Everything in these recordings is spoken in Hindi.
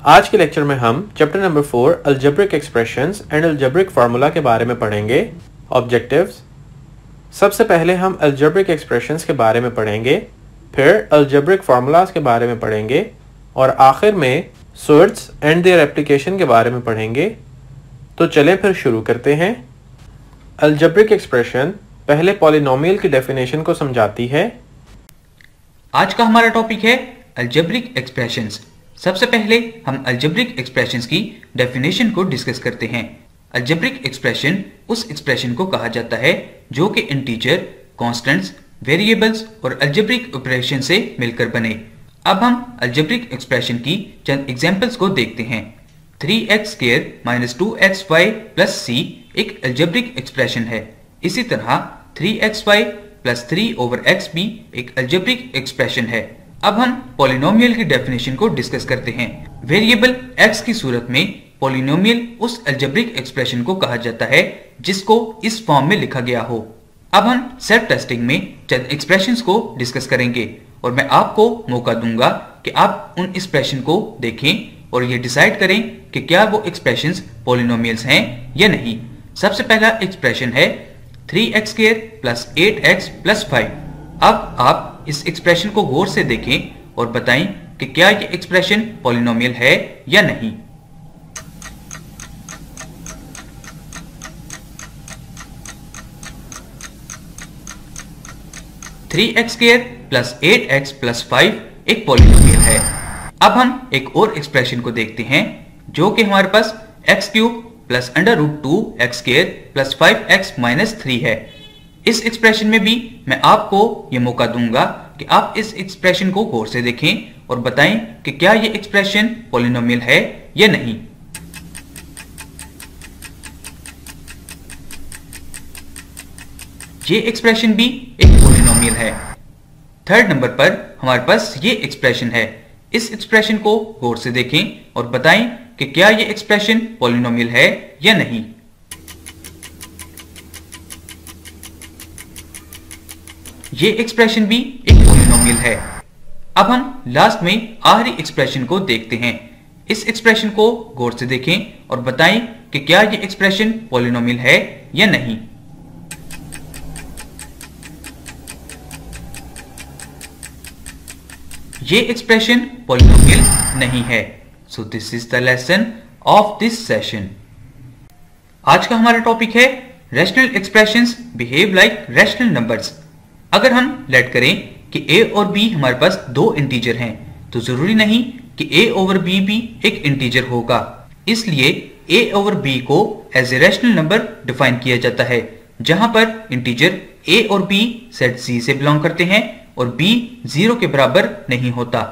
आज के लेक्चर में हम chapter number 4 algebraic expressions and algebraic formula के बारे में पढ़ेंगे। ऑब्जेक्टिव्स, सबसे पहले हम अलजेब्रिक एक्सप्रेशंस के बारे में पढ़ेंगे, फिर अलजेब्रिक फार्मूलाज के बारे में पढ़ेंगे और आखिर में सूट्स एंड देयर एप्लीकेशन के बारे में पढ़ेंगे। तो चलें फिर शुरू करते हैं। अलजेब्रिक एक्सप्रेशन पहले पॉलिनोमियल की डेफिनेशन को समझाती है। आज का हमारा टॉपिक है अलजेब्रिक एक्सप्रेशंस। सबसे पहले हम अलजेब्रिक एक्सप्रेशंस की डेफिनेशन को डिस्कस करते हैं। अलजेब्रिक एक्सप्रेशन उस एक्सप्रेशन को कहा जाता है जो कि इंटीजर, कांस्टेंट्स, वेरिएबल्स और अलजेब्रिक ऑपरेशन से मिलकर बने। अब हम अलजेब्रिक एक्सप्रेशन की चंद एग्जांपल्स को देखते हैं। 3x² - 2xy + c एक अलजेब्रिक एक्सप्रेशन है। इसी तरह 3xy + 3/x भी एक अलजेब्रिक एक्सप्रेशन है। अब हम पॉलिनोमियल की डेफिनेशन को डिस्कस करते हैं। वेरिएबल x की सूरत में पॉलिनोमियल उस अलजेब्रिक एक्सप्रेशन को कहा जाता है जिसको इस फॉर्म में लिखा गया हो। अब हम सेल्फ टेस्टिंग में चंद एक्सप्रेशंस को डिस्कस करेंगे और मैं आपको मौका दूंगा कि आप उन एक्सप्रेशन को देखें और ये डिसाइड करें कि क्या वो एक्सप्रेशंस पॉलिनोमियल्स हैं या नहीं। सबसे पहला एक्सप्रेशन है 3x² + 8x + 5। अब आप इस एक्सप्रेशन को गौर से देखें और बताएं कि क्या ये एक्सप्रेशन पॉलिनोमियल है या नहीं। (3x² + 8x + 5) एक पॉलिनोमियल है। अब हम एक और एक्सप्रेशन को देखते हैं जो कि हमारे पास x³ + √2x² + 5x - 3 है। इस एक्सप्रेशन में भी मैं आपको ये मौका दूंगा कि आप इस एक्सप्रेशन को गौर से देखें और बताएं कि क्या ये एक्सप्रेशन पॉलिनोमियल है या नहीं। ये एक्सप्रेशन भी एक पॉलिनोमियल है। थर्ड नंबर पर हमारे पास ये एक्सप्रेशन है। इस एक्सप्रेशन को गौर से देखें और बताएं कि क्या ये एक्सप्रेशन पॉलिनोमियल है या नहीं। ये एक्सप्रेशन भी एक पॉलिनोमियल है। अब हम लास्ट में आखिरी एक्सप्रेशन को देखते हैं। इस एक्सप्रेशन को गौर से देखें और बताएं कि क्या ये एक्सप्रेशन पॉलिनोमियल है या नहीं। ये एक्सप्रेशन पॉलिनोमियल नहीं है। So this is the lesson of this session. आज का हमारा टॉपिक है rational expressions behave like rational numbers. अगर हम लेट करें कि a और b हमारे पास दो इंटीजर हैं तो जरूरी नहीं कि a/b भी एक इंटीजर होगा। इसलिए a/b को as a rational number define किया जाता है जहां पर इंटीजर a और b सेट C से बिलोंग करते हैं और b 0 के बराबर नहीं होता।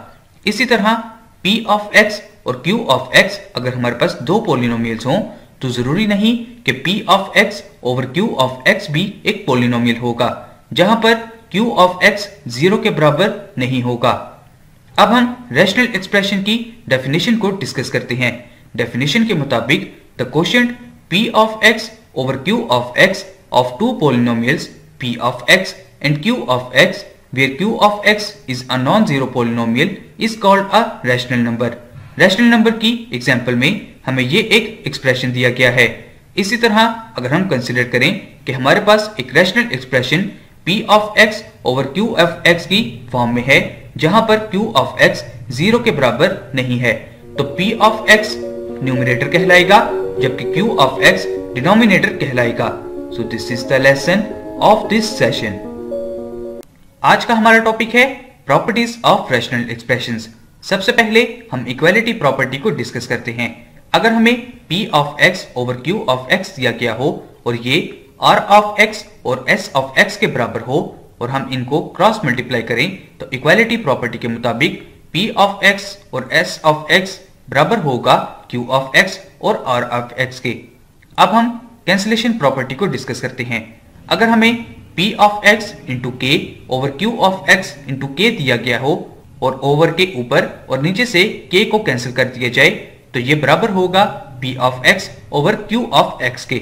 इसी तरह p(x) और q(x) अगर हमारे पास दो पॉलिनोमियल्स हों तो जरूरी नहीं कि p(x) और q(x) भी एक पॉलिनोमियल होगा जहां पर q(x) 0 के बराबर नहीं होगा। अब हम रैशनल एक्सप्रेशन की डेफिनेशन को डिस्कस करते हैं। डेफिनेशन के मुताबिक the quotient p(x) over q(x) of two polynomials p(x) and q(x) where q(x) is a non-zero polynomial is called a rational number। Rational number की एग्जांपल में हमें ये एक एक्सप्रेशन दिया गया है। इसी तरह अगर हम कंसीडर करें कि हमारे पास एक rational expression p(x) over q(x) की फॉर्म में है जहां पर q(x) 0 के बराबर नहीं है तो p(x) न्यूमरेटर कहलाएगा जबकि q(x) डिनोमिनेटर कहलाएगा। सो this is the lesson of this session. आज का हमारा टॉपिक है प्रॉपर्टीज ऑफ रैशनल एक्सप्रेशंस। सबसे पहले हम इक्वालिटी प्रॉपर्टी को डिस्कस करते हैं। अगर हमें p(x) over q(x) दिया गया हो और ये r(x) और s(x) के बराबर हो और हम इनको क्रॉस मल्टीप्लाई करें तो इक्वालिटी प्रॉपर्टी के मुताबिक p(x) और s(x) बराबर होगा q(x) और r(x) के। अब हम कैंसिलेशन प्रॉपर्टी को डिस्कस करते हैं। अगर हमें p(x) into k over q(x) into k दिया गया हो और ओवर के ऊपर और नीचे से k को कैंसिल कर दिया जाए तो ये बराबर होगा p(x) over q(x) के।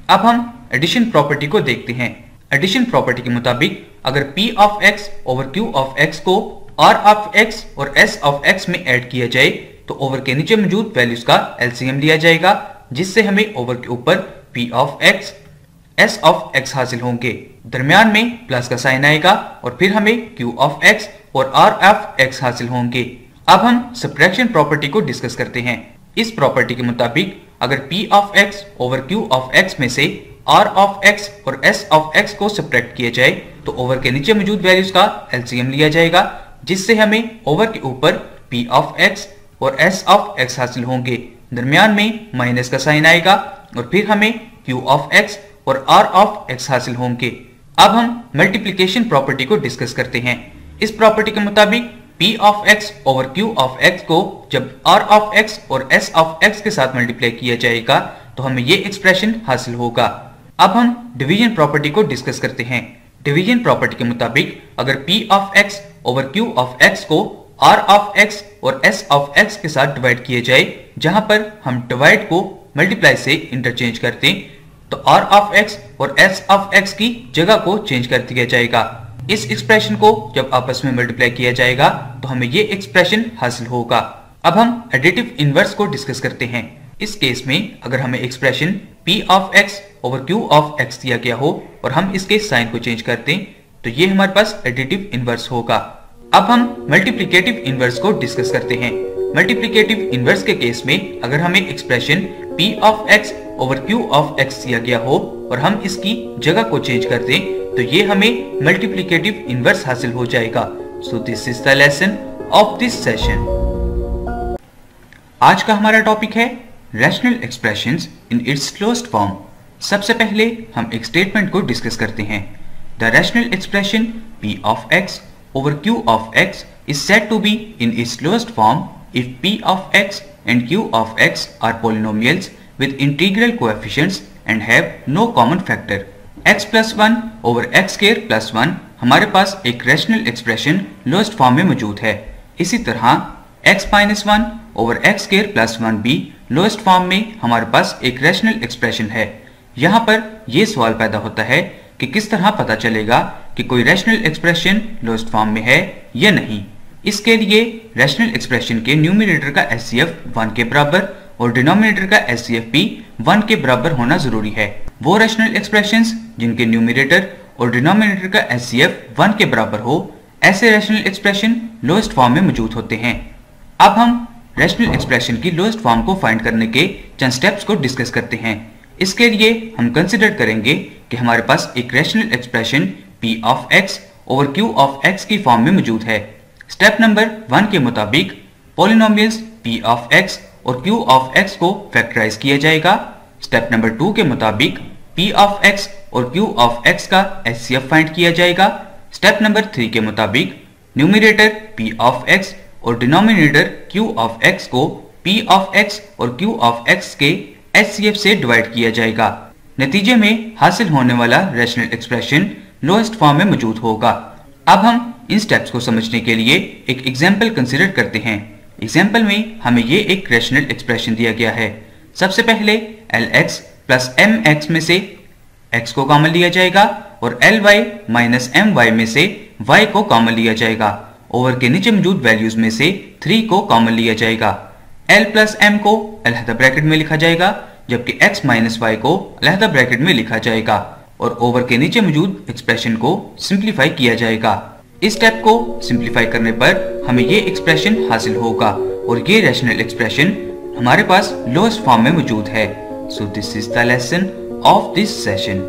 अब हम एडिशन प्रॉपर्टी को देखते हैं। एडिशन प्रॉपर्टी के मुताबिक अगर p(x) over q(x) को r(x) और s(x) में ऐड किया जाए तो ओवर के नीचे मौजूद वैल्यूज का एलसीएम लिया जाएगा, जिससे हमें ओवर के ऊपर P of x S of x हासिल होंगे। दरमियान में प्लस का साइन आएगा और फिर हमें क्यू ऑफ एक्स और आर ऑफ एक्स हासिल होंगे। अब हम सब्ट्रैक्शन प्रॉपर्टी को डिस्कस करते हैं। इस प्रॉपर्टी के मुताबिक अगर P of x over Q of x में से आर ऑफ एक्स और एस ऑफ एक्स को सब्ट्रैक्ट किया जाए तो ओवर के नीचे मौजूद वैल्यूज का एलसीएम लिया जाएगा, जिससे हमें ओवर के ऊपर पी ऑफ एक्स और एस ऑफ एक्स हासिल होंगे। दरमियान में माइनस का साइन आएगा और फिर हमें क्यू ऑफ एक्स और आर ऑफ एक्स हासिल होंगे। अब हम मल्टीप्लिकेशन प्रॉपर्टी को डिस्कस करते हैं। इस प्रॉपर्टी के मुताबिक P of x over Q of x को जब R ऑफ x और S ऑफ x के साथ मल्टीप्लाई किया जाएगा तो हमें ये एक्सप्रेशन हासिल होगा। अब हम डिवीजन प्रॉपर्टी को डिस्कस करते हैं। डिवीजन प्रॉपर्टी के मुताबिक अगर P of x over Q of x को R ऑफ x और S ऑफ x के साथ डिवाइड किया जाए, जहां पर हम डिवाइड को मल्टीप्लाई से इंटरचेंज करते हैं, तो R ऑफ x और S ऑफ x की जगह को चेंज कर दिया जाएगा। इस एक्सप्रेशन को जब आपस में मल्टीप्लाई किया जाएगा तो हमें ये एक्सप्रेशन हासिल होगा। अब हम एडिटिव इनवर्स को डिस्कस करते हैं। इस केस में अगर हमें expression P of x over Q of x दिया गया हो और हम इसके साइन को चेंज करते हैं तो ये हमारे पास एडिटिव इनवर्स होगा। अब हम मल्टीप्लिकेटिव इनवर्स को डिस्कस करते हैं। मल्टीप्लिकेटिव इनवर्स के केस में अगर हमें expression P of x over Q of x दिया गया हो और हम इसकी जगह को चेंज कर दें तो ये हमें मल्टीप्लिकेटिव इनवर्स हासिल हो जाएगा। So this is the lesson of this session. आज का हमारा टॉपिक है rational expressions in its closed form. सबसे पहले हम एक स्टेटमेंट को डिस्कस करते हैं। The rational expression P of x over Q of x is said to be in its closed form if P of x and Q of x are polynomials with integral coefficients and have no common factor। x plus 1 over x square plus 1 हमारे पास एक रैशनल एक्सप्रेशन क्लोज्ड फॉर्म में मौजूद है। इसी तरह x minus 1 over x square plus 1 भी क्लोज्ड फॉर्म में हमारे पास एक रैशनल एक्सप्रेशन है। यहाँ पर यह सवाल पैदा होता है कि किस तरह पता चलेगा कि कोई रैशनल एक्सप्रेशन क्लोज्ड फॉर्म में है या नहीं। इसके लिए रैशनल एक्सप्रेशन के न्यूमरेटर का एचसीएफ 1 के बराबर और डिनोमिनेटर का एचसीएफ भी 1 के बराबर होना जरूरी है। वो रैशनल एक्सप्रेशंस जिनके न्यूमरेटर और डिनोमिनेटर का एचसीएफ 1 के बराबर हो, ऐसे रैशनल एक्सप्रेशन क्लोज्ड फॉर्म में मौजूद होते हैं। अब हम रैशनल एक्सप्रेशन की क्लोज्ड फॉर्म को फाइंड करने के चंद स्टेप्स को डिस्कस करते हैं। इसके लिए हम कंसिडर करेंगे कि हमारे पास एक rational expression P of x over Q of x की फॉर्म में मौजूद है। स्टेप नंबर 1 के मुताबिक पॉलिनोमियल्स P ऑफ x और Q ऑफ x को फैक्टराइज किया जाएगा। स्टेप नंबर 2 के मुताबिक P ऑफ x और Q ऑफ x का HCF फाइंड किया जाएगा। स्टेप नंबर 3 के मुताबिक न्यूमरेटर P ऑफ x और डिनोमिनेटर Q ऑफ x को P ऑफ x और Q ऑफ x के HCF से डिवाइड किया जाएगा। नतीजे में हासिल होने वाला रैशनल एक्सप्रेशन लोएस्ट फॉर्म में मौजूद होगा। अब हम इन स्टेप्स को समझने के लिए एक एग्जाम्पल कंसीडर करते हैं। एग्जाम्पल में हमें ये एक रैशनल एक्सप्रेशन दिया गया है। सबसे पहले Lx प्लस mx में से x को कॉमन लिया जाएगा और Ly माइनस my में से y को कॉमन लिया जाएगा। ओवर के नीचे मौजूद वैल्यूज में से 3 को कॉमन लिया जाएगा। L प्लस m को अलहदा ब्रैकेट में लिखा जाएगा, जबकि x माइनस y को अलहदा ब्रैकेट में लिखा जाएगा और ओवर के नीचे मौजूद एक्सप्रेशन को सिंप्लीफाई किया जाएगा। इस स्टेप को सिंप्लीफाई करने पर हमें ये एक्सप्रेशन हासिल होगा और ये रैशनल एक्सप्रेशन हमारे पास लोएस्ट फॉर्म में मौजूद है। So this is the lesson of this session.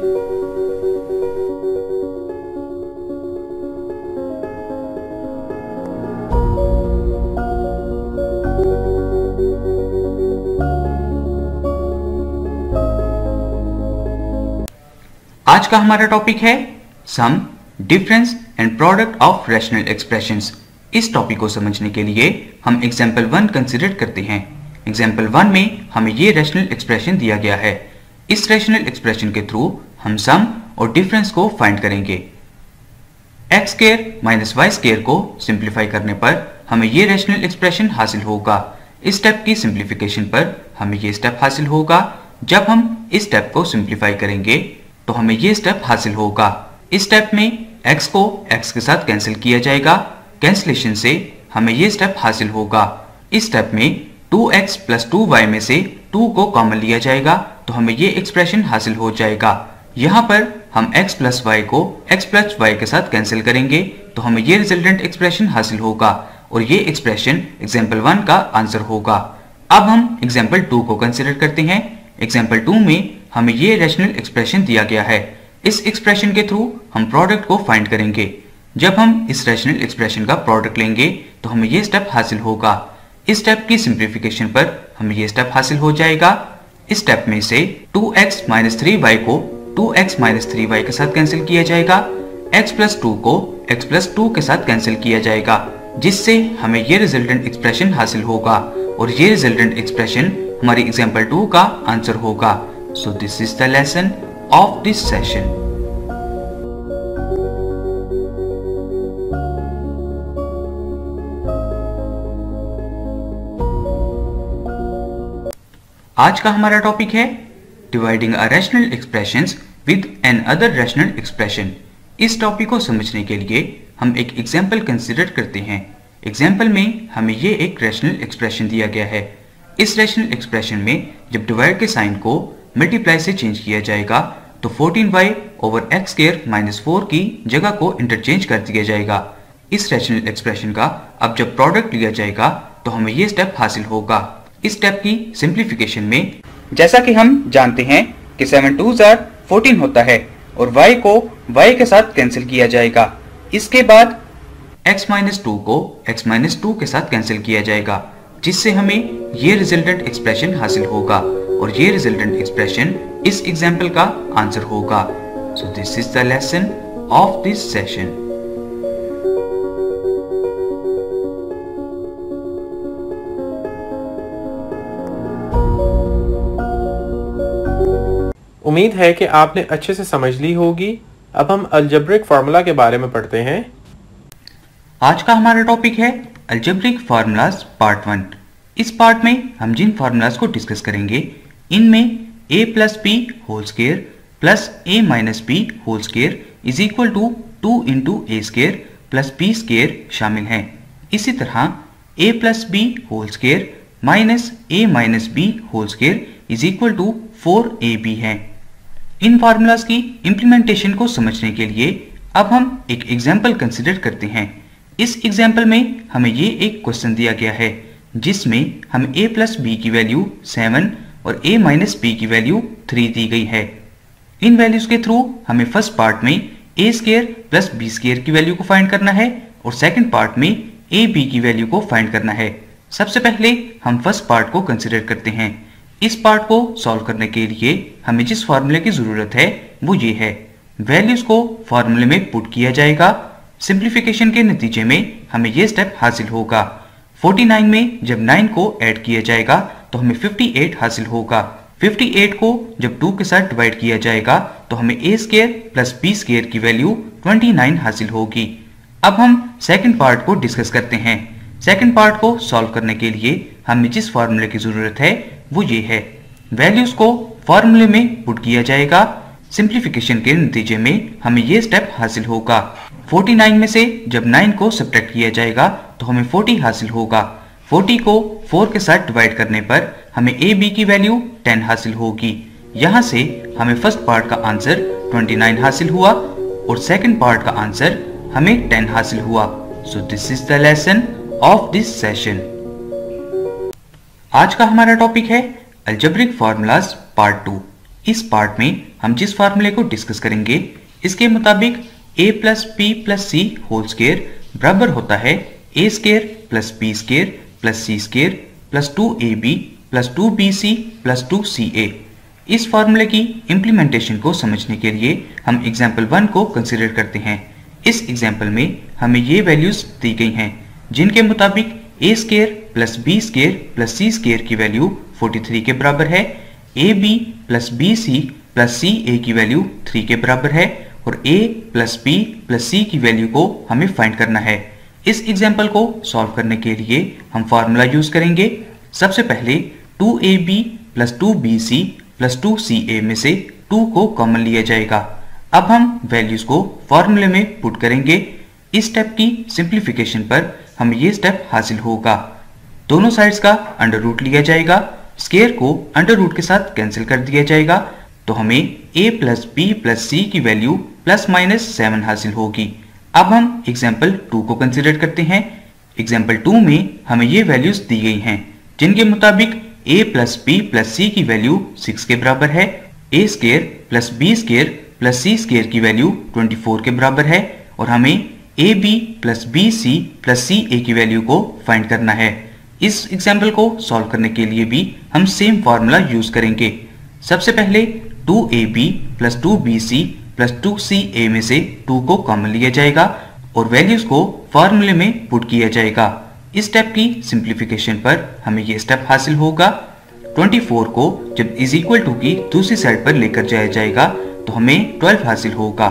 आज का हमारा टॉपिक है sum, difference and product of rational expressions. इस टॉपिक को समझने के लिए हम एग्जांपल 1 कंसीडर करते हैं। एग्जांपल 1 में हमें ये रैशनल एक्सप्रेशन दिया गया है। इस रैशनल एक्सप्रेशन के थ्रू हम सम और डिफरेंस को फाइंड करेंगे। X square minus y square को सिंप्लीफाई करने पर हमें ये रैशनल एक्सप्रेशन हासिल होगा। इस स्टेप की सिंप्लीफिकेशन पर हमें ये स्टेप हासिल होगा। जब हम इस स्टेप को सिंप्लीफाई करेंगे तो हमें ये स्टेप हासिल होगा। इस स्टेप में x को x के साथ कैंसिल किया जाएगा। कैंसिलेशन से हमें ये स्टेप हासिल होगा। इस स्टेप में 2x प्लस 2y में से 2 को कॉमन लिया जाएगा तो हमें ये एक्सप्रेशन हासिल हो जाएगा। यहाँ पर हम x प्लस वाई को x प्लस वाई के साथ कैंसिल करेंगे तो हमें ये रिजल्टेंट एक्सप्रेशन हासिल होगा और ये एक्सप्रेशन एग्जाम्पल 1 का आंसर होगा। अब हम एग्जाम्पल 2 को कंसिडर करते हैं। एग्जाम्पल 2 में हमें ये रैशनल एक्सप्रेशन दिया गया है। इस एक्सप्रेशन के थ्रू हम प्रोडक्ट को फाइंड करेंगे। जब हम इस रैशनल एक्सप्रेशन का प्रोडक्ट लेंगे तो हमें ये स्टेप हासिल होगा। इस स्टेप की सिंप्लीफिकेशन पर हमें ये स्टेप हासिल हो जाएगा। इस स्टेप में से 2x माइनस 3y को 2x माइनस 3y के साथ कैंसिल किया जाएगा, x प्लस 2 को x प्लस 2 के साथ कैंसिल किया जाएगा, जिससे हमें ये रिजल्टेंट एक्सप्रेशन हासिल होगा और ये रिजल्टेंट एक्सप्रेशन हमारी एग्जाम्पल 2 का आंसर होगा। So this is the lesson of this session. आज का हमारा टॉपिक है dividing a rational expressions with another rational expression. इस टॉपिक को समझने के लिए हम एक एग्जाम्पल कंसिडर करते हैं। एग्जाम्पल में हमें ये एक रैशनल एक्सप्रेशन दिया गया है। इस रैशनल एक्सप्रेशन में जब डिवाइड के साइन को मल्टीप्लाई से चेंज किया जाएगा तो 14y over x square minus 4 की जगह को इंटरचेंज कर दिया जाएगा। इस रैशनल एक्सप्रेशन का अब जब प्रोडक्ट लिया जाएगा तो हमें ये स्टेप हासिल होगा। इस स्टेप की सिंप्लीफिकेशन में जैसा कि हम जानते हैं कि 7 2s 14 होता है और y को y के साथ कैंसिल किया जाएगा। इसके बाद x माइनस 2 को x माइनस 2 के साथ कैंसिल किया जाएगा, जिससे हमें ये रिजल्टेंट एक्सप्रेशन हासिल होगा और ये रिजल्टेंट एक्सप्रेशन इस एग्जाम्पल का आंसर होगा। So this is the lesson of this session. उम्मीद है कि आपने अच्छे से समझ ली होगी। अब हम अलजेब्रिक फार्मूला के बारे में पढ़ते हैं। आज का हमारा टॉपिक है अलजेब्रिक फार्मूलाज पार्ट 1। इस पार्ट में हम जिन फार्मूलाज को डिस्कस करेंगे इनमें a plus b whole square plus a minus b whole square is equal to 2 into a square plus B square शामिल हैं। इसी तरह a plus b whole square minus a minus b whole square is equal to 4ab है। इन फार्मूलाज की इंप्लीमेंटेशन को समझने के लिए अब हम एक एग्जाम्पल कंसिडर करते हैं। इस एग्जाम्पल में हमें ये एक क्वेश्चन दिया गया है जिसमें हमें a प्लस बी की वैल्यू 7 और a माइनस बी की वैल्यू 3 दी गई है। इन वैल्यूज के थ्रू हमें फर्स्ट पार्ट में a square plus B square की वैल्यू को फाइंड करना है और सेकंड पार्ट में a b की वैल्यू को फाइंड करना है। सबसे पहले हम फर्स्ट पार्ट को कंसिडर करते हैं। इस पार्ट को सॉल्व करने के लिए हमें जिस फार्मूले की जरूरत है वो ये है। वैल्यूज को फार्मूले में पुट किया जाएगा। सिंप्लीफिकेशन के नतीजे में हमें ये स्टेप हासिल होगा। 49 में जब 9 को ऐड किया जाएगा तो हमें 58 हासिल होगा। 58 को जब 2 के साथ डिवाइड किया जाएगा तो हमें a square plus b square की वैल्यू 29 हासिल होगी। अब हम सेकंड पार्ट को डिस्कस करते हैं। सेकंड पार्ट को सॉल्व करने के लिए हमें जिस फार्मूले की जरूरत है वो ये है। वैल्यूज को फार्मूले में पुट किया जाएगा। सिंप्लीफिकेशन के नतीजे में हमें ये स्टेप हासिल होगा। 49 में से जब 9 को सब्ट्रैक्ट किया जाएगा तो हमें 40 हासिल होगा। 40 को 4 के साथ डिवाइड करने पर हमें a b की वैल्यू 10 हासिल होगी। यहाँ से हमें फर्स्ट पार्ट का आंसर 29 हासिल हुआ और सेकंड पार्ट का आंसर हमें 10 हासिल हुआ। सो this is the lesson of this session. आज का हमारा टॉपिक है अलजेब्रिक फार्मूलाज पार्ट 2। इस पार्ट में हम जिस फार्मूले को डिस्कस करेंगे इसके मुताबिक a plus B plus c whole square बराबर होता है a square plus B square plus C square plus 2ab plus 2bc plus 2ca। इस फार्मूले की इंप्लीमेंटेशन को समझने के लिए हम एग्जाम्पल 1 को कंसिडर करते हैं। इस एग्जाम्पल में हमें ये वैल्यूज दी गई हैं जिनके मुताबिक a square plus B square plus C square की वैल्यू 43 के बराबर है, ab plus B C plus C A की वैल्यू 3 के बराबर है और a plus B plus C की वैल्यू को हमें फाइंड करना है। इस एग्जाम्पल को सॉल्व करने के लिए हम फार्मूला यूज करेंगे। सबसे पहले 2ab plus 2bc plus 2ca में से 2 को कॉमन लिया जाएगा। अब हम वैल्यूज को फार्मूले में पुट करेंगे। इस स्टेप की सिंप्लीफिकेशन पर हमें ये स्टेप हासिल होगा। दोनों साइड्स का अंडर रूट लिया जाएगा, स्क्वायर को अंडर रूट के साथ कैंसिल कर दिया जाएगा, तो हमें a plus B plus C की वैल्यू प्लस माइनस 7 हासिल होगी। अब हम एग्जाम्पल 2 को कंसिडर करते हैं। एग्जाम्पल 2 में हमें ये वैल्यूज दी गई हैं, जिनके मुताबिक a plus B plus C की वैल्यू 6 के बराबर है, a square plus B square plus C square की वैल्यू 24 के बराबर है, और हमें A B plus B C plus C A की वैल्यू को फाइंड करना है। इस एग्जाम्पल को सॉल्व करने के लिए भी हम सेम फार्मूला यूज करेंगे। सबसे पहले 2ab plus 2bc plus 2ca में से 2 को कॉमन लिया जाएगा और वैल्यूज को फार्मूले में पुट किया जाएगा। इस स्टेप की सिंप्लीफिकेशन पर हमें ये स्टेप हासिल होगा। 24 को जब इज इक्वल टू की दूसरी साइड पर लेकर जाया जाएगा तो हमें 12 हासिल होगा।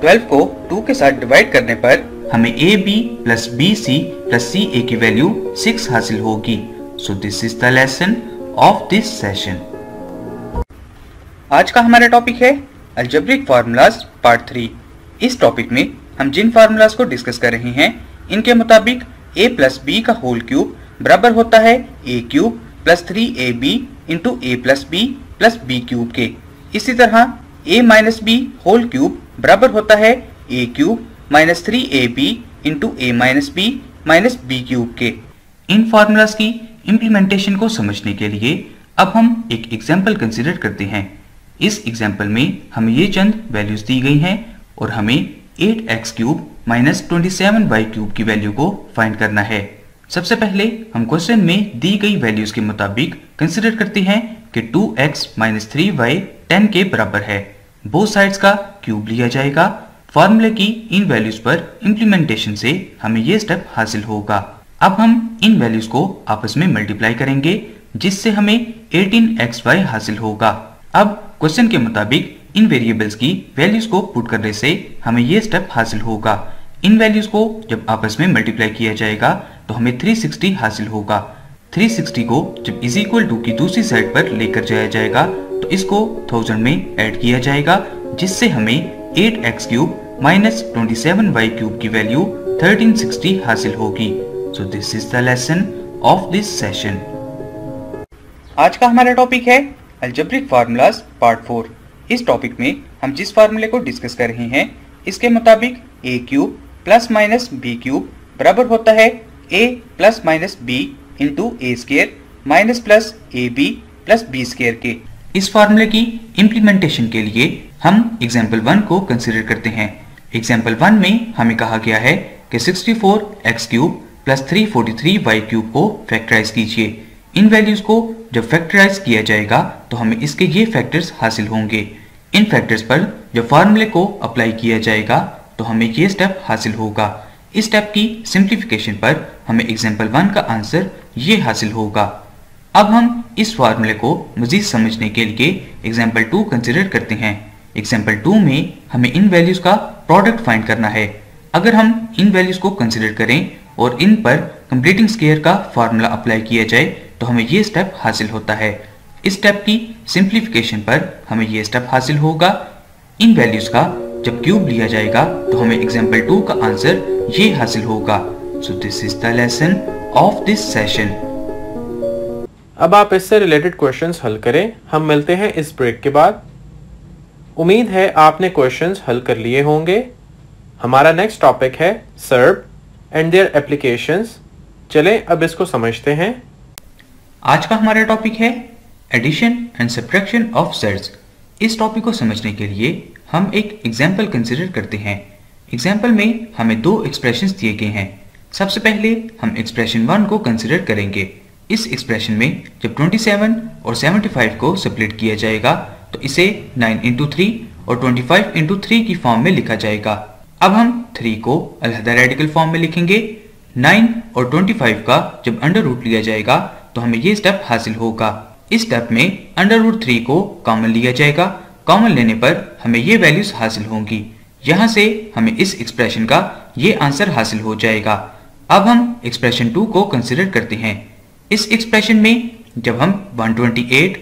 12 को 2 के साथ डिवाइड करने पर हमें A B plus B C plus C A की वैल्यू 6 हासिल होगी। So this is the lesson of this session. आज का हमारा टॉपिक है अलजेब्रिक फार्मूलाज पार्ट 3। इस टॉपिक में हम जिन फार्मूलाज को डिस्कस कर रहे हैं, इनके मुताबिक a प्लस बी का होल क्यूब बराबर होता है a cube plus 3ab into a plus B plus b cube के। इसी तरह a minus b whole cube बराबर होता है a cube minus 3ab into a minus b cube के। इन फार्मूलाज की इम्प्लीमेंटेशन को समझने के लिए अब हम एक एग्जाम्पल कंसिडर करते हैं। इस एग्जाम्पल में हमें ये चंद वैल्यूज दी गई हैं और हमें 8x cube minus 27y cube की वैल्यू को फाइंड करना है। सबसे पहले हम क्वेश्चन में दी गई वैल्यूज के मुताबिक कंसिडर करते हैं कि 2x माइनस 3y 10 के बराबर है। बोथ साइड्स का क्यूब लिया जाएगा। फॉर्मूले की इन वैल्यूज पर इम्प्लीमेंटेशन से हमें ये स्टेप हासिल होगा। अब हम इन वैल्यूज को आपस में मल्टीप्लाई करेंगे, जिससे हमें 18xy हासिल होगा। अब क्वेश्चन के मुताबिक इन वेरिएबल्स की वैल्यूज को पुट करने से हमें ये स्टेप हासिल होगा। इन वैल्यूज को जब आपस में मल्टीप्लाई किया जाएगा तो हमें 360 हासिल होगा। 360 को जब इज इक्वल टू की दूसरी साइड पर लेकर जाया जाएगा तो इसको 1000 में ऐड किया जाएगा, जिससे हमें 8x cube minus 27y cube की वैल्यू 1360 हासिल होगी। So this is the lesson of this session. आज का हमारा टॉपिक है अलजेब्रिक फार्मूलाज पार्ट 4। इस टॉपिक में हम जिस फार्मूले को डिस्कस कर रहे हैं, इसके मुताबिक a cube plus minus b cube बराबर होता है a plus minus b into a square minus plus a B plus B square के। इस फार्मूले की इम्प्लीमेंटेशन के लिए हम एग्जाम्पल 1 को कंसिडर करते हैं। एग्जाम्पल 1 में हमें कहा गया है कि 64x cube plus 343y cube को फैक्टराइज कीजिए। इन वैल्यूज को जब फैक्टराइज किया जाएगा तो हमें इसके ये फैक्टर्स हासिल होंगे। इन फैक्टर्स पर जब फार्मूले को अप्लाई किया जाएगा तो हमें ये स्टेप हासिल होगा। इस स्टेप की सिंप्लीफिकेशन पर हमें एग्जाम्पल 1 का आंसर ये हासिल होगा। अब हम इस फार्मूले को मजीद समझने के लिए एग्जाम्पल 2 कंसिडर करते हैं। एग्जाम्पल 2 में हमें इन वैल्यूज का प्रोडक्ट फाइंड करना है। अगर हम इन वैल्यूज को कंसिडर करें और इन पर कंप्लीटिंग स्क्वायर का फार्मूला अप्लाई किया जाए तो हमें ये स्टेप हासिल होता है। इस स्टेप की सिंप्लीफिकेशन पर हमें ये स्टेप हासिल होगा। इन वैल्यूज का जब क्यूब लिया जाएगा तो हमें एग्जाम्पल 2 का आंसर ये हासिल होगा। So this is the lesson of this session. अब आप इससे रिलेटेड क्वेश्चंस हल करें। हम मिलते हैं इस ब्रेक के बाद। उम्मीद है आपने क्वेश्चंस हल कर लिए होंगे। हमारा नेक्स्ट टॉपिक है सर्ब एंड देयर एप्लीकेशंस। चलें अब इसको समझते हैं। आज का हमारा टॉपिक है addition and subtraction of sets. इस टॉपिक को समझने के लिए हम एक एग्जाम्पल कंसिडर करते हैं। एग्जाम्पल में हमें दो एक्सप्रेशंस दिए गए हैं। सबसे पहले हम एक्सप्रेशन 1 को कंसिडर करेंगे। इस एक्सप्रेशन में जब 27 और 75 को स्प्लिट किया जाएगा तो इसे 9 इंटू 3 और 25 इंटू 3 की फॉर्म में लिखा जाएगा। अब हम 3 को अलहदा रेडिकल फॉर्म में लिखेंगे। 9 और 25 का जब अंडर रूट लिया जाएगा तो हमें ये स्टेप हासिल होगा। इस स्टेप में अंडर रूट 3 को कॉमन लिया जाएगा। कॉमन लेने पर हमें ये वैल्यूज हासिल होंगी। यहाँ से हमें इस एक्सप्रेशन का ये आंसर हासिल हो जाएगा। अब हम एक्सप्रेशन 2 को कंसिडर करते हैं। इस एक्सप्रेशन में जब हम 128,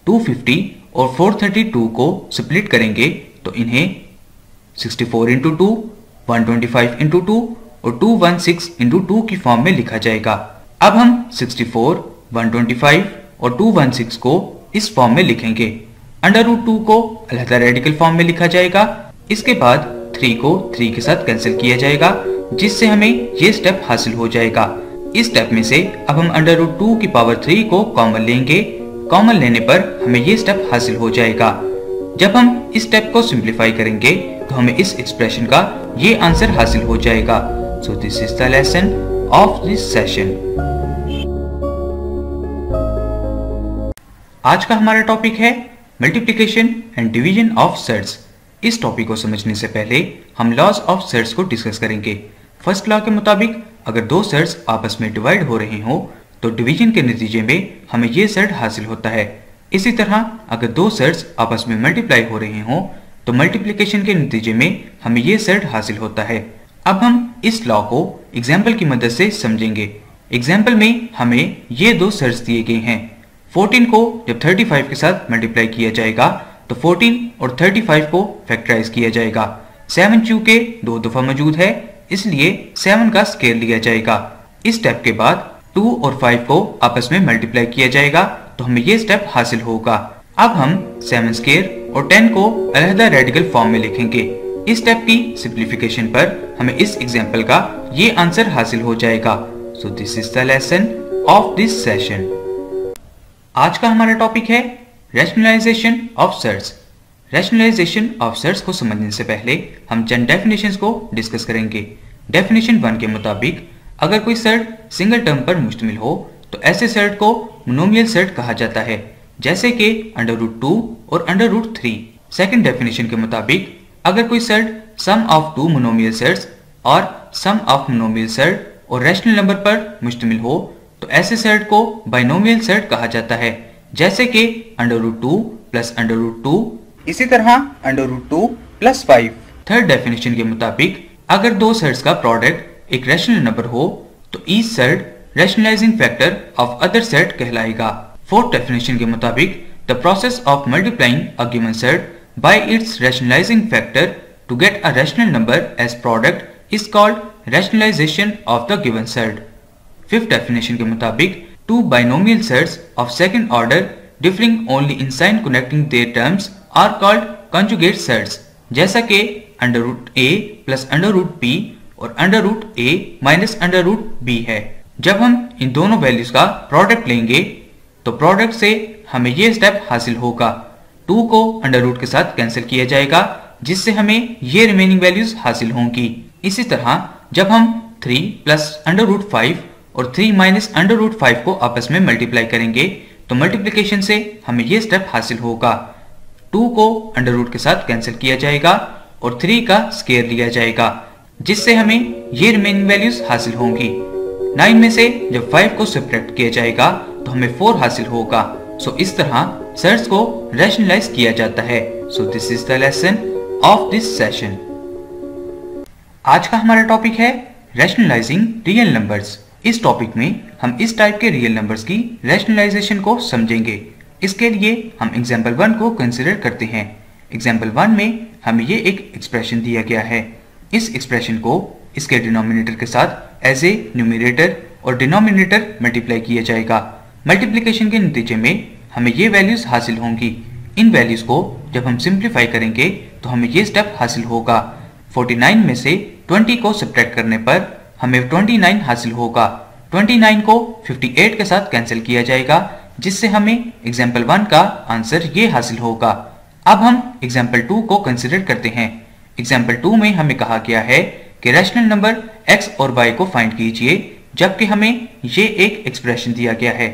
250 और 432 को स्प्लिट करेंगे तो इन्हें 64 इंटू 2, 125 इंटू 2 और 216 इंटू 2 की फॉर्म में लिखा जाएगा। अब हम 64, 125 और 216 को इस फॉर्म में लिखेंगे। √2 को अलग रेडिकल फॉर्म में लिखा जाएगा। इसके बाद 3 को 3 के साथ कैंसिल किया जाएगा, जिससे हमें ये स्टेप हासिल हो जाएगा। इस स्टेप में से अब हम √2 की पावर 3 को कॉमन लेंगे। कॉमन लेने पर हमें ये स्टेप हासिल हो जाएगा। जब हम इस स्टेप को सिंप्लीफाई करेंगे तो हमें इस एक्सप्रेशन का ये आंसर हासिल हो जाएगा। So this is the lesson of this session. आज का हमारा टॉपिक है multiplication and division of sets. इस टॉपिक को समझने से पहले हम लॉज ऑफ सेट्स को डिस्कस करेंगे। फर्स्ट लॉ के मुताबिक अगर दो सेट्स आपस में डिवाइड हो रहे हो तो डिवीजन के नतीजे में हमें ये सेट हासिल होता है। इसी तरह अगर दो सेट्स आपस में मल्टीप्लाई हो रहे हो तो मल्टीप्लिकेशन के नतीजे में हमें ये सेट हासिल होता है। अब हम इस लॉ को एग्जाम्पल की मदद से समझेंगे। एग्जाम्पल में हमें ये दो सेट्स दिए गए हैं। 14 को जब 35 के साथ मल्टीप्लाई किया जाएगा तो 14 और 35 को फैक्टराइज किया जाएगा। 7 चूंकि 2 दफा मौजूद है इसलिए 7 का स्क्वायर लिया जाएगा। इस स्टेप के बाद 2 और 5 को आपस में मल्टीप्लाई किया जाएगा तो हमें ये स्टेप हासिल होगा। अब हम 7 स्क्वायर और 10 को अलहदा रेडिकल फॉर्म में लिखेंगे। इस स्टेप की सिंप्लीफिकेशन पर हमें इस एग्जाम्पल का ये आंसर हासिल हो जाएगा। So this is the lesson of this session. आज का हमारा टॉपिक है rationalization of sets. Rationalization of sets को समझने से पहले हम चंद डेफिनेशंस को डिस्कस करेंगे। डेफिनेशन 1 के मुताबिक अगर कोई सेट सिंगल टर्म पर मुश्तमिल हो तो ऐसे सेट को मोनोमियल सेट कहा जाता है, जैसे कि √2 और √3। सेकंड डेफिनेशन के मुताबिक अगर कोई set sum of 2 monomial sets और सम ऑफ मोनोमियल सेट और रैशनल नंबर पर मुश्तमिल हो तो ऐसे सेट को बाइनोमियल सेट कहा जाता है, जैसे कि √2 प्लस √2, इसी तरह √2 प्लस 5। थर्ड डेफिनेशन के मुताबिक अगर दो सेट्स का प्रोडक्ट एक रैशनल नंबर हो तो each set rationalizing factor of other set कहलाएगा। फोर्थ डेफिनेशन के मुताबिक the process of multiplying a given set by its rationalizing factor to get a rational number as product is called rationalization of the given set. Fifth definition के मुताबिक two binomial sets of second order differing only in sign connecting their terms are called conjugate sets, जैसा कि √a प्लस √b और √a माइनस √b है। जब हम इन दोनों वैल्यूज का प्रोडक्ट लेंगे तो प्रोडक्ट से हमें ये स्टेप हासिल होगा। 2 को √ के साथ कैंसिल किया जाएगा, जिससे हमें ये रिमेनिंग वैल्यूज हासिल होंगी। इसी तरह जब हम 3 प्लस √5 और 3 माइनस √5 को आपस में मल्टीप्लाई करेंगे तो मल्टीप्लिकेशन से हमें ये स्टेप हासिल होगा। 2 को √ के साथ कैंसिल किया जाएगा और 3 का स्क्वायर लिया जाएगा, जिससे हमें ये रिमेनिंग वैल्यूज हासिल होंगी। 9 में से जब 5 को सब्ट्रैक्ट किया जाएगा तो हमें 4 हासिल होगा। सो इस तरह सेट्स को रैशनलाइज किया जाता है। So this is the lesson of this session. आज का हमारा टॉपिक है रैशनलाइजिंग रियल नंबर्स। इस टॉपिक में हम इस टाइप के रियल नंबर्स की रैशनलाइजेशन को समझेंगे। इसके लिए हम एग्जाम्पल 1 को कंसिडर करते हैं। एग्जाम्पल 1 में हमें ये एक एक्सप्रेशन दिया गया है। इस एक्सप्रेशन को इसके डिनोमिनेटर के साथ एज ए न्यूमरेटर और डिनोमिनेटर मल्टीप्लाई किया जाएगा। मल्टीप्लिकेशन के नतीजे में हमें ये वैल्यूज हासिल होंगी। इन वैल्यूज को जब हम सिंप्लीफाई करेंगे तो हमें ये स्टेप हासिल होगा। 49 में से 20 को सब्ट्रैक्ट करने पर हमें 29 हासिल होगा। 29 को 58 के साथ कैंसिल किया जाएगा, जिससे हमें एग्जाम्पल 1 का आंसर ये हासिल होगा। अब हम एग्जाम्पल 2 को कंसिडर करते हैं। एग्जाम्पल 2 में हमें कहा गया है कि रैशनल नंबर x और y को फाइंड कीजिए, जबकि हमें ये एक एक्सप्रेशन दिया गया है।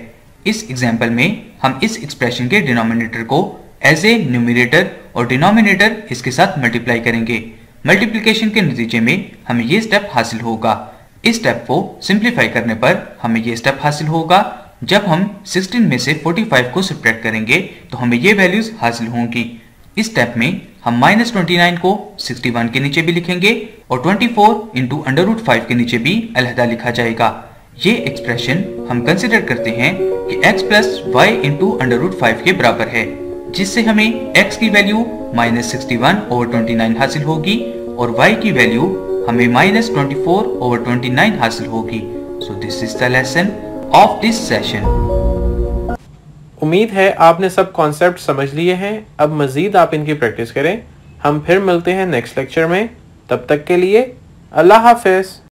इस एग्जाम्पल में हम इस एक्सप्रेशन के डिनोमिनेटर को एज ए न्यूमरेटर और डिनोमिनेटर इसके साथ मल्टीप्लाई करेंगे। मल्टीप्लिकेशन के नतीजे में हमें ये स्टेप हासिल होगा। इस स्टेप को सिंप्लीफाई करने पर हमें ये स्टेप हासिल होगा। जब हम 16 में से 45 को सब्ट्रैक्ट करेंगे तो हमें ये वैल्यूज हासिल होंगी। इस स्टेप में हम -29 को 61 के नीचे भी लिखेंगे और 24 इंटू √5 के नीचे भी अलहदा लिखा जाएगा। ये एक्सप्रेशन हम कंसिडर करते हैं कि x प्लस वाई इंटू √5 के बराबर है, जिससे हमें x की वैल्यू -61/29 हासिल होगी और y की वैल्यू हमें -24/29 हासिल होगी। So this is the lesson of this session. उम्मीद है आपने सब कॉन्सेप्ट समझ लिए हैं। अब मजीद आप इनकी प्रैक्टिस करें। हम फिर मिलते हैं नेक्स्ट लेक्चर में। तब तक के लिए अल्लाह हाफिज।